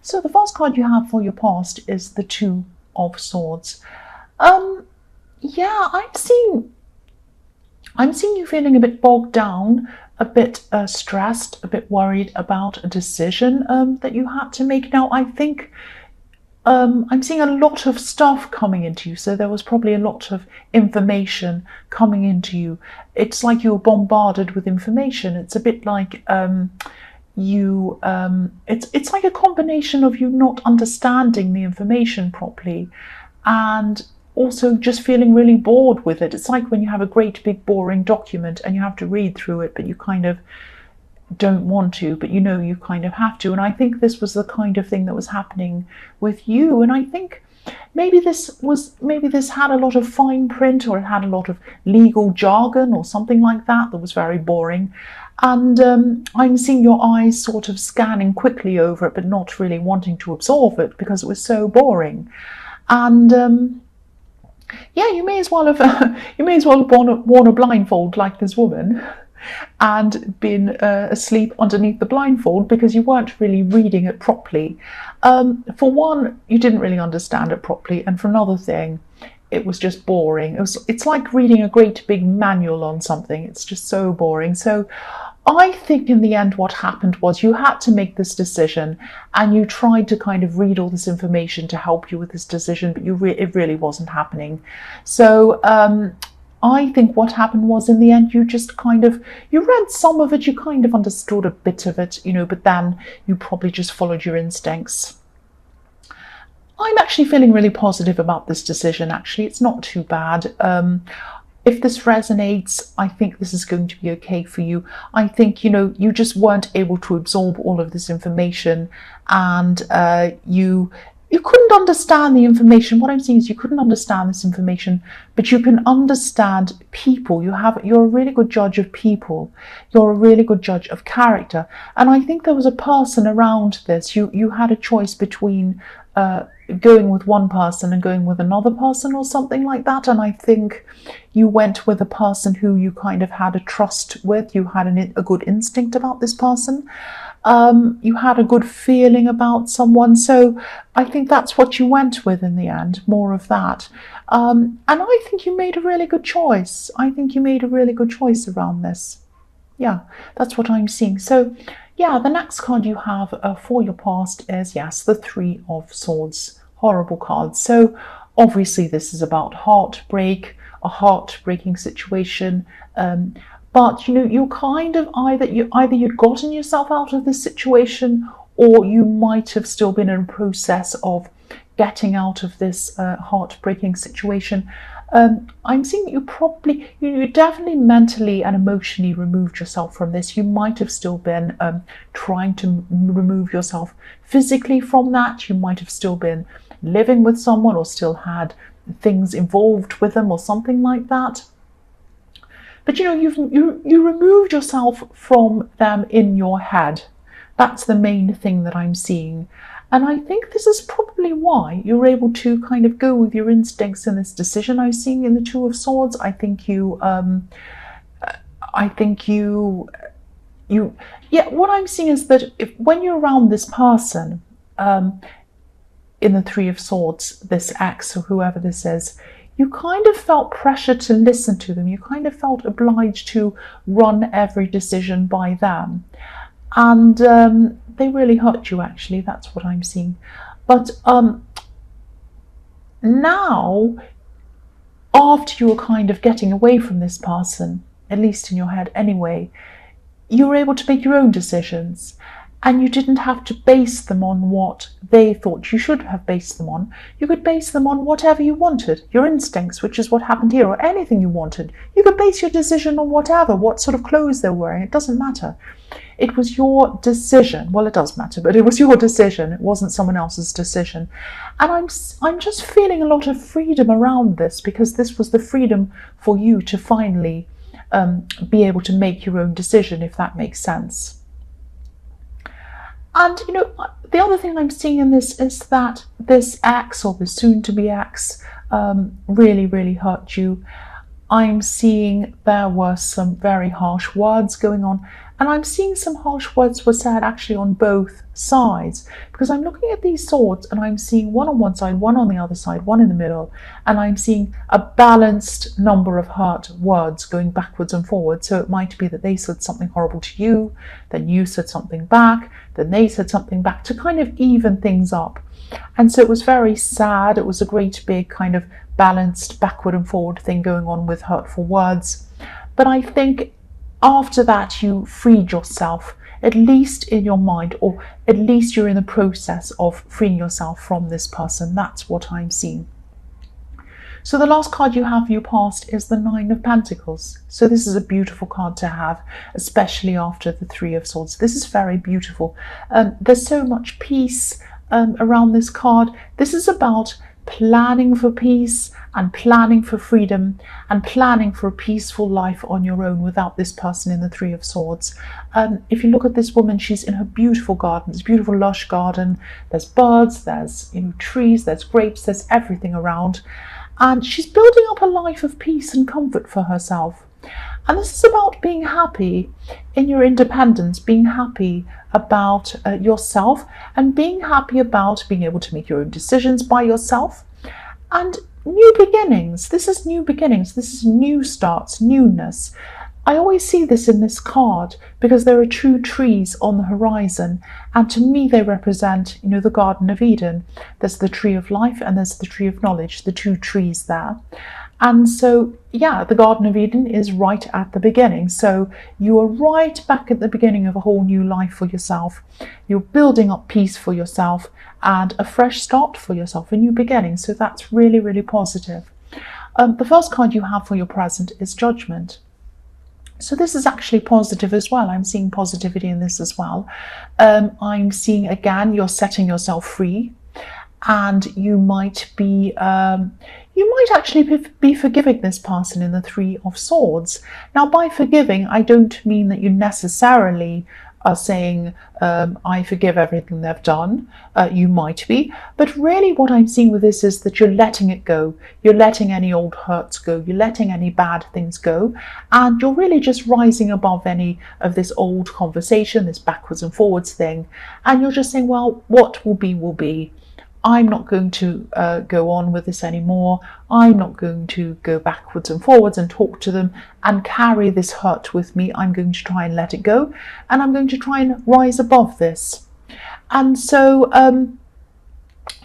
So the first card you have for your past is the Two of Swords. Yeah, I'm seeing you feeling a bit bogged down, a bit stressed, a bit worried about a decision that you had to make. Now, I think I'm seeing a lot of stuff coming into you, so there was probably a lot of information coming into you. It's like you were bombarded with information. It's a bit like it's like a combination of you not understanding the information properly and also just feeling really bored with it. It's like when you have a great big boring document and you have to read through it, but you kind of don't want to, but you know you kind of have to. And I think this was the kind of thing that was happening with you. And I think maybe this had a lot of fine print, or it had a lot of legal jargon or something like that was very boring. And I'm seeing your eyes sort of scanning quickly over it, but not really wanting to absorb it because it was so boring. And yeah, you may as well have worn a blindfold like this woman and been asleep underneath the blindfold because you weren't really reading it properly. For one, you didn't really understand it properly, and for another thing, it was just boring. It's like reading a great big manual on something. It's just so boring. So I think in the end what happened was you had to make this decision, and you tried to kind of read all this information to help you with this decision, but it really wasn't happening. So I think what happened was in the end you read some of it, you kind of understood a bit of it, but then you probably just followed your instincts. I'm actually feeling really positive about this decision. Actually, it's not too bad. If this resonates, I think this is going to be okay for you. I think, you just weren't able to absorb all of this information, and you couldn't understand the information. What I'm seeing is you couldn't understand this information, but you can understand people. You're a really good judge of people. You're a really good judge of character. And I think there was a person around this. You had a choice between going with one person and going with another person or something like that. And I think you went with a person who you kind of had a trust with. You had a good instinct about this person. You had a good feeling about someone. So I think that's what you went with in the end, more of that. And I think you made a really good choice. I think you made a really good choice around this. Yeah, that's what I'm seeing. So yeah, the next card you have for your past is, yes, the Three of Swords. Horrible card. So obviously this is about heartbreak, a heartbreaking situation. But you kind of either you'd gotten yourself out of this situation, or you might have still been in a process of getting out of this heartbreaking situation. I'm seeing you definitely mentally and emotionally removed yourself from this. You might have still been trying to remove yourself physically from that. You might have still been living with someone, or still had things involved with them or something like that. But you removed yourself from them in your head. That's the main thing that I'm seeing. And I think this is probably why you're able to kind of go with your instincts in this decision I'm seeing in the Two of Swords. I think what I'm seeing is that when you're around this person, in the Three of Swords, this ex or whoever this is, you kind of felt pressure to listen to them. You kind of felt obliged to run every decision by them. And they really hurt you, actually. That's what I'm seeing. But now, after you're kind of getting away from this person, at least in your head anyway, you're able to make your own decisions. And you didn't have to base them on what they thought you should have based them on. You could base them on whatever you wanted, your instincts, which is what happened here, or anything you wanted. You could base your decision on whatever, what sort of clothes they're wearing. It doesn't matter. It was your decision. Well, it does matter, but it was your decision. It wasn't someone else's decision. And I'm just feeling a lot of freedom around this, because this was the freedom for you to finally be able to make your own decision, if that makes sense. And, the other thing I'm seeing in this is that this ex, or the soon-to-be ex, really, really hurt you. I'm seeing there were some very harsh words going on, And I'm seeing some harsh words were said actually on both sides, because I'm looking at these swords and I'm seeing one on one side, one on the other side, one in the middle, and I'm seeing a balanced number of hurt words going backwards and forwards. So it might be that they said something horrible to you, then you said something back, then they said something back, to kind of even things up. And so it was very sad. It was a great big kind of balanced backward and forward thing going on with hurtful words. But I think after that you freed yourself, at least in your mind, or at least you're in the process of freeing yourself from this person. That's what I'm seeing. So the last card you have for your past is the Nine of Pentacles. So this is a beautiful card to have, especially after the Three of Swords. This is very beautiful. There's so much peace around this card. This is about planning for peace and planning for freedom and planning for a peaceful life on your own without this person in the Three of Swords. If you look at this woman, she's in her beautiful garden. It's a beautiful lush garden. There's birds, there's trees, there's grapes, there's everything around. And she's building up a life of peace and comfort for herself. And this is about being happy in your independence, being happy about yourself, and being happy about being able to make your own decisions by yourself. And new beginnings. This is new beginnings. This is new starts, newness. I always see this in this card because there are two trees on the horizon, and to me they represent, the Garden of Eden. There's the tree of life and there's the tree of knowledge, the two trees there. And so, yeah, the Garden of Eden is right at the beginning. So you are right back at the beginning of a whole new life for yourself. You're building up peace for yourself and a fresh start for yourself, a new beginning. So that's really, really positive. The first card you have for your present is Judgment. So this is actually positive as well. I'm seeing positivity in this as well. I'm seeing, again, you're setting yourself free, and you might actually be forgiving this person in the Three of Swords. Now, by forgiving, I don't mean that you necessarily are saying, I forgive everything they've done. You might be, but really what I'm seeing with this is that you're letting it go. You're letting any old hurts go. You're letting any bad things go. And you're really just rising above any of this old conversation, this backwards and forwards thing. And you're just saying, well, what will be, will be. I'm not going to go on with this anymore. I'm not going to go backwards and forwards and talk to them and carry this hurt with me. I'm going to try and let it go, and I'm going to try and rise above this. And so,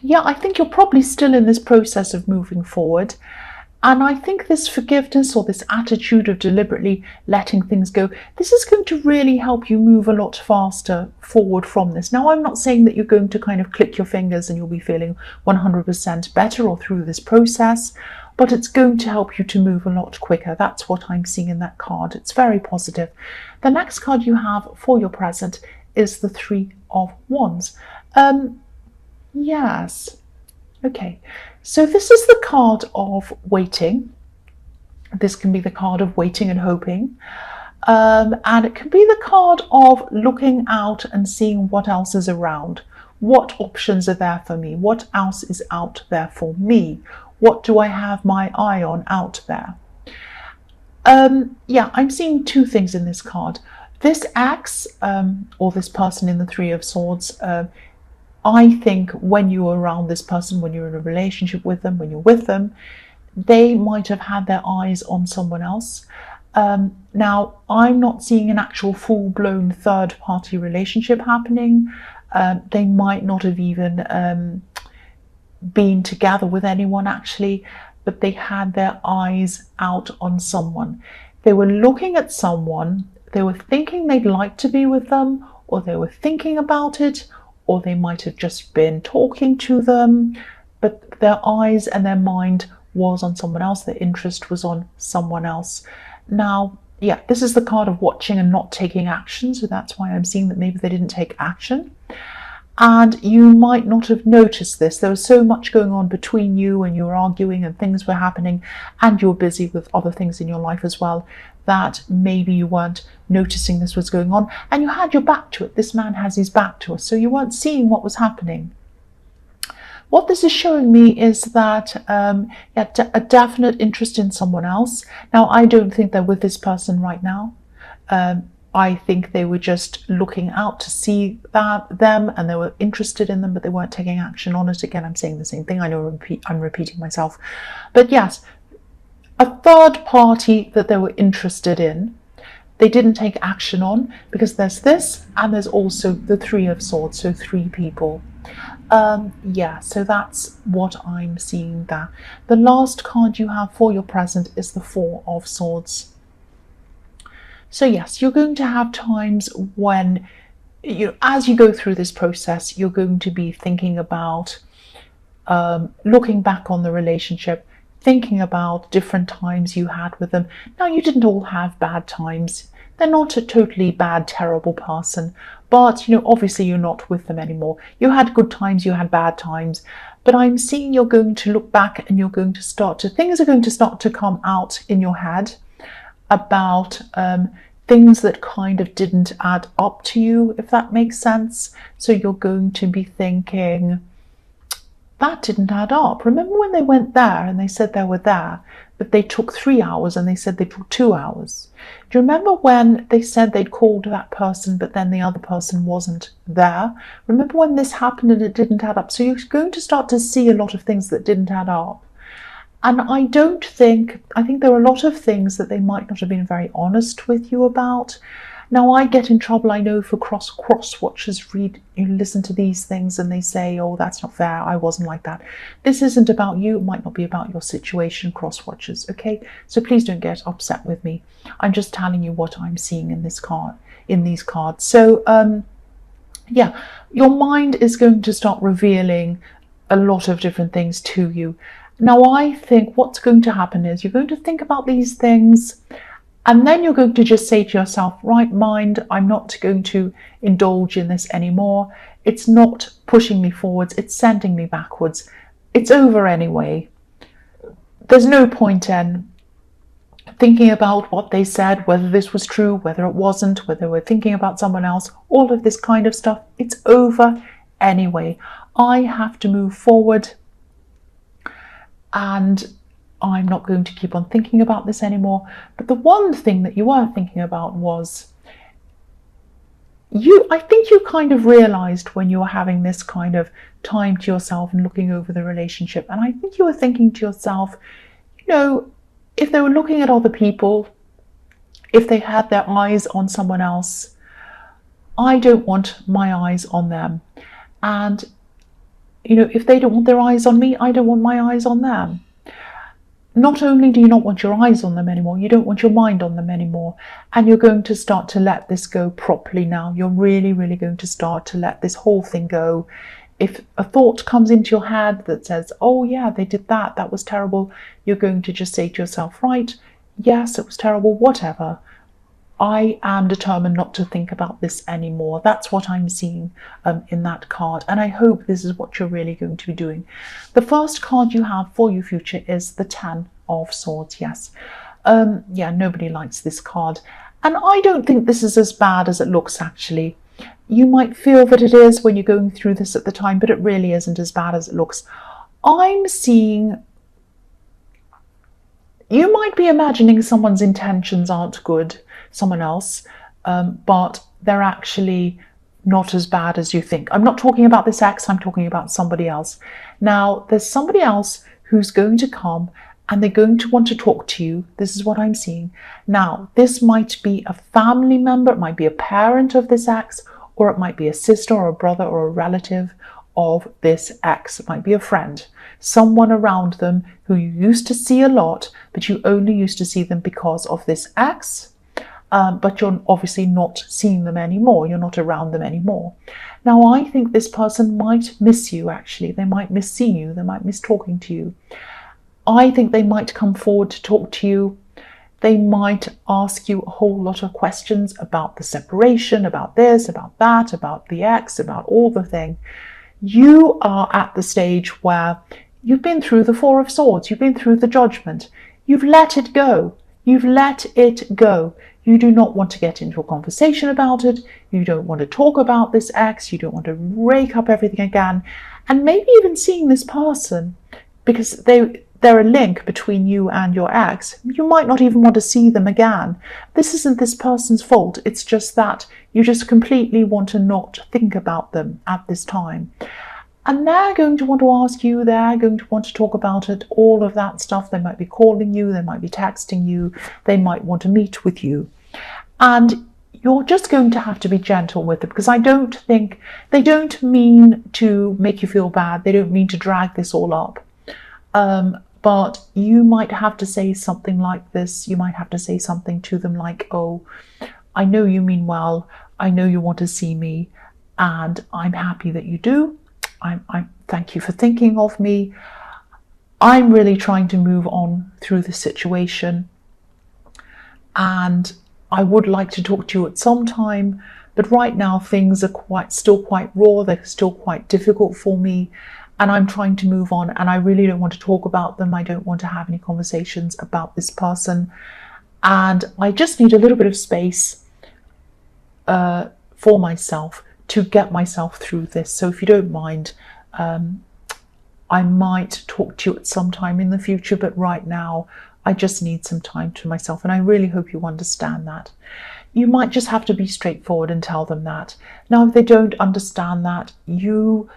yeah, I think you're probably still in this process of moving forward. And I think this forgiveness, or this attitude of deliberately letting things go, this is going to really help you move a lot faster forward from this. Now, I'm not saying that you're going to kind of click your fingers and you'll be feeling 100% better or through this process, but it's going to help you to move a lot quicker. That's what I'm seeing in that card. It's very positive. The next card you have for your present is the Three of Wands. Yes. Okay, so this is the card of waiting. This can be the card of waiting and hoping. And it can be the card of looking out and seeing what else is around. What options are there for me? What else is out there for me? What do I have my eye on out there? Yeah, I'm seeing two things in this card. This ex, or this person in the Three of Swords, I think when you're around this person, when you're in a relationship with them, when you're with them, they might have had their eyes on someone else. Now, I'm not seeing an actual full-blown third-party relationship happening. They might not have even been together with anyone, actually, but they had their eyes out on someone. They were looking at someone, they were thinking they'd like to be with them, or they were thinking about it, or they might have just been talking to them, but their eyes and their mind was on someone else. Their interest was on someone else. Now, yeah, this is the card of watching and not taking action, so that's why I'm seeing that maybe they didn't take action. And you might not have noticed this. There was so much going on between you, and you were arguing and things were happening, and you were busy with other things in your life as well, that maybe you weren't noticing this was going on, and you had your back to it. This man has his back to us, so you weren't seeing what was happening. What this is showing me is that a definite interest in someone else. Now, I don't think they're with this person right now. I think they were just looking out to see them, and they were interested in them, but they weren't taking action on it. Again, I'm saying the same thing. I know I'm repeating myself. But yes, a third party that they were interested in, they didn't take action on, because there's this, and there's also the Three of Swords, so 3 people. Yeah, so that's what I'm seeing there. The last card you have for your present is the Four of Swords. So yes, you're going to have times when, as you go through this process, you're going to be thinking about looking back on the relationship, thinking about different times you had with them. Now, you didn't all have bad times. They're not a totally bad, terrible person, but obviously you're not with them anymore. You had good times, you had bad times, but I'm seeing you're going to look back and you're going to things are going to start to come out in your head about things that kind of didn't add up to you, if that makes sense. So you're going to be thinking, that didn't add up. Remember when they went there and they said they were there, but they took 3 hours and they said they took 2 hours? Do you remember when they said they'd called that person, but then the other person wasn't there? Remember when this happened and it didn't add up? So you're going to start to see a lot of things that didn't add up. And I think there are a lot of things that they might not have been very honest with you about. Now, I get in trouble, I know, for cross watchers. Listen to these things and they say, oh, that's not fair, I wasn't like that. This isn't about you, it might not be about your situation, cross watchers, okay? So please don't get upset with me. I'm just telling you what I'm seeing in these cards. So, yeah, your mind is going to start revealing a lot of different things to you. Now, I think what's going to happen is you're going to think about these things, and then you're going to just say to yourself, right, mind, I'm not going to indulge in this anymore. It's not pushing me forwards. It's sending me backwards. It's over anyway. There's no point in thinking about what they said, whether this was true, whether it wasn't, whether we're thinking about someone else, all of this kind of stuff. It's over anyway. I have to move forward, and I'm not going to keep on thinking about this anymore. But the one thing that you were thinking about was, I think you kind of realized when you were having this kind of time to yourself and looking over the relationship, and I think you were thinking to yourself, if they were looking at other people, if they had their eyes on someone else, I don't want my eyes on them. And if they don't want their eyes on me, I don't want my eyes on them. Not only do you not want your eyes on them anymore, you don't want your mind on them anymore. And you're going to start to let this go properly now. You're really, really going to start to let this whole thing go. If a thought comes into your head that says, oh yeah, they did that, that was terrible, you're going to just say to yourself, right, yes, it was terrible, whatever. I am determined not to think about this anymore. That's what I'm seeing in that card. And I hope this is what you're really going to be doing. The first card you have for your future is the Ten of Swords. Yes. Yeah, nobody likes this card. And I don't think this is as bad as it looks, actually. You might feel that it is when you're going through this at the time, but it really isn't as bad as it looks. I'm seeing, you might be imagining someone's intentions aren't good, someone else, but they're actually not as bad as you think. I'm not talking about this ex, I'm talking about somebody else. Now, there's somebody else who's going to come and they're going to want to talk to you. This is what I'm seeing. Now, this might be a family member, it might be a parent of this ex, or it might be a sister or a brother or a relative of this ex. It might be a friend, someone around them who you used to see a lot, but you only used to see them because of this ex. But you're obviously not seeing them anymore. You're not around them anymore. Now, I think this person might miss you, actually. They might miss seeing you. They might miss talking to you. I think they might come forward to talk to you. They might ask you a whole lot of questions about the separation, about this, about that, about the ex, about all the thing. You are at the stage where you've been through the Four of Swords. You've been through the Judgment. You've let it go. You've let it go. You do not want to get into a conversation about it. You don't want to talk about this ex. You don't want to rake up everything again. And maybe even seeing this person, because they they're a link between you and your ex. You might not even want to see them again. This isn't this person's fault. It's just that you just completely want to not think about them at this time. And they're going to want to ask you, they're going to want to talk about it, all of that stuff. They might be calling you, they might be texting you, they might want to meet with you. And you're just going to have to be gentle with them, because I don't think, they don't mean to make you feel bad. They don't mean to drag this all up. But you might have to say something like this. You might have to say something to them like, oh, I know you mean well. I know you want to see me, and I'm happy that you do. I thank you for thinking of me. I'm really trying to move on through the situation, and I would like to talk to you at some time, but right now things are still quite raw. They're still quite difficult for me, and I'm trying to move on, and I really don't want to talk about them. I don't want to have any conversations about this person, and I just need a little bit of space for myself to get myself through this. So if you don't mind, I might talk to you at some time in the future, but right now I just need some time to myself, and I really hope you understand that. You might just have to be straightforward and tell them that. Now, if they don't understand that, you,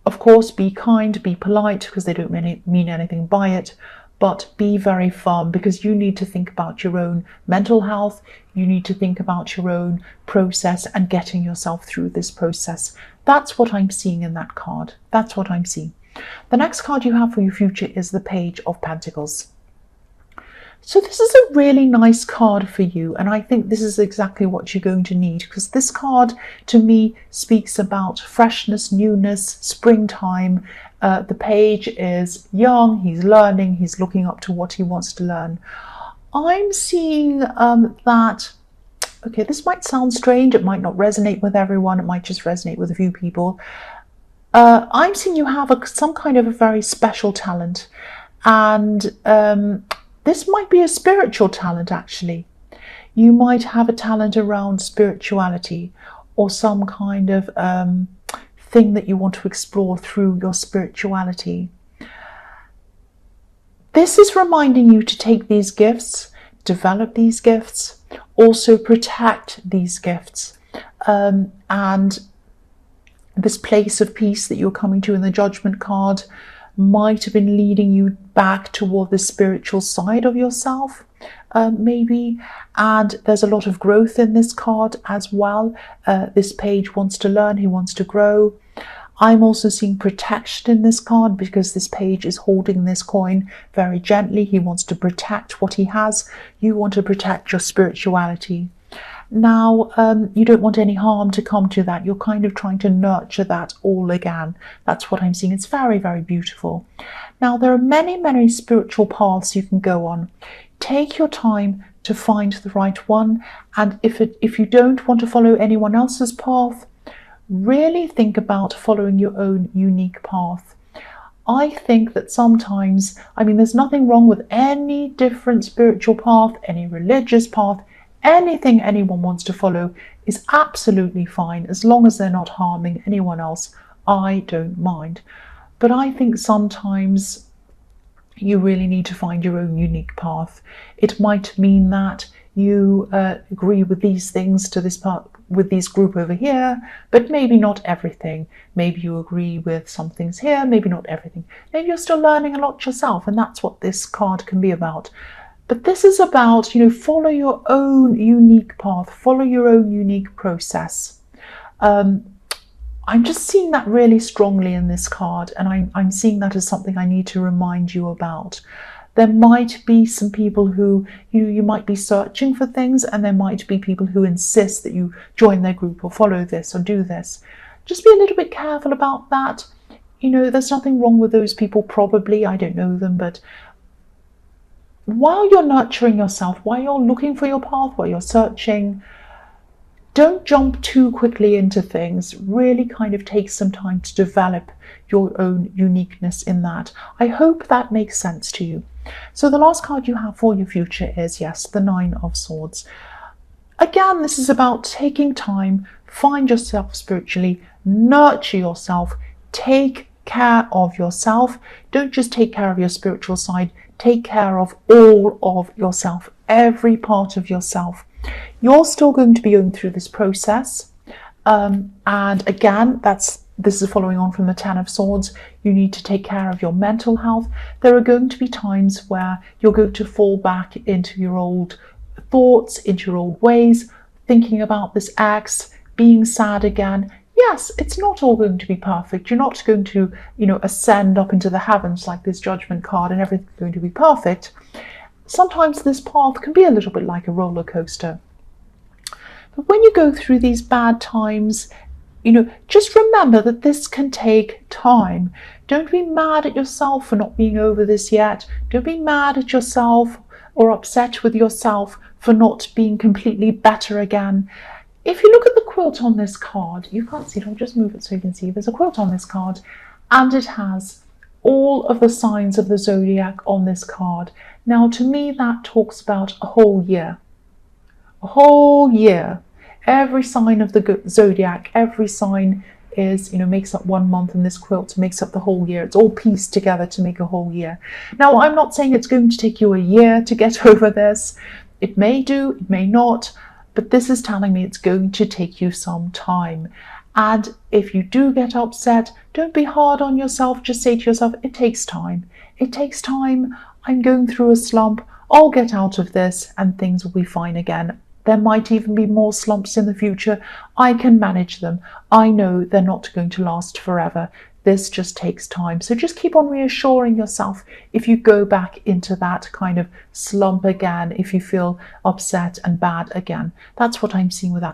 of course, be kind, be polite, because they don't mean anything by it, but be very firm, because you need to think about your own mental health. You need to think about your own process and getting yourself through this process. That's what I'm seeing in that card. That's what I'm seeing. The next card you have for your future is the Page of Pentacles. So this is a really nice card for you, and I think this is exactly what you're going to need, because this card to me speaks about freshness, newness, springtime. The page is young, he's learning, he's looking up to what he wants to learn. I'm seeing that, okay, this might sound strange, it might not resonate with everyone, it might just resonate with a few people. I'm seeing you have some kind of a very special talent, and this might be a spiritual talent, actually. You might have a talent around spirituality, or some kind of thing that you want to explore through your spirituality. This is reminding you to take these gifts, develop these gifts, also protect these gifts. And this place of peace that you're coming to in the Judgment card might have been leading you back toward the spiritual side of yourself, maybe. And there's a lot of growth in this card as well. This page wants to learn, he wants to grow. I'm also seeing protection in this card, because this page is holding this coin very gently. He wants to protect what he has. You want to protect your spirituality. Now, you don't want any harm to come to that. You're kind of trying to nurture that all again. That's what I'm seeing. It's very, very beautiful. Now, there are many, many spiritual paths you can go on. Take your time to find the right one. And if you don't want to follow anyone else's path, really think about following your own unique path. I think that sometimes, I mean, there's nothing wrong with any different spiritual path, any religious path. Anything anyone wants to follow is absolutely fine, as long as they're not harming anyone else. I don't mind. But I think sometimes you really need to find your own unique path. It might mean that you agree with these things to this part, with this group over here, but maybe not everything. Maybe you agree with some things here, maybe not everything. Maybe you're still learning a lot yourself, and that's what this card can be about. But this is about, follow your own unique path, follow your own unique process. I'm just seeing that really strongly in this card, and I'm seeing that as something I need to remind you about. There might be some people who you might be searching for things, and there might be people who insist that you join their group or follow this or do this. Just be a little bit careful about that. There's nothing wrong with those people, probably. I don't know them, but while you're nurturing yourself, while you're looking for your path, while you're searching, don't jump too quickly into things. Really kind of take some time to develop your own uniqueness in that. I hope that makes sense to you. So the last card you have for your future is, yes, the Nine of Swords. Again, this is about taking time, find yourself spiritually, nurture yourself, take care of yourself. Don't just take care of your spiritual side, take care of all of yourself, every part of yourself. You're still going to be going through this process. And again, this is following on from the Ten of Swords. You need to take care of your mental health. There are going to be times where you're going to fall back into your old thoughts, into your old ways, thinking about this ex, being sad again. Yes, it's not all going to be perfect. You're not going to, ascend up into the heavens like this Judgment card and everything's going to be perfect. Sometimes this path can be a little bit like a roller coaster. But when you go through these bad times, just remember that this can take time. Don't be mad at yourself for not being over this yet. Don't be mad at yourself or upset with yourself for not being completely better again. If you look at the quilt on this card, you can't see it, I'll just move it so you can see. There's a quilt on this card, and it has all of the signs of the zodiac on this card. Now, to me, that talks about a whole year. A whole year. Every sign of the zodiac, every sign is, makes up 1 month, and this quilt makes up the whole year. It's all pieced together to make a whole year. Now, I'm not saying it's going to take you a year to get over this. It may do, it may not, but this is telling me it's going to take you some time. And if you do get upset, don't be hard on yourself. Just say to yourself, it takes time. It takes time. I'm going through a slump. I'll get out of this and things will be fine again. There might even be more slumps in the future. I can manage them. I know they're not going to last forever. This just takes time. So just keep on reassuring yourself if you go back into that kind of slump again, if you feel upset and bad again. That's what I'm seeing with that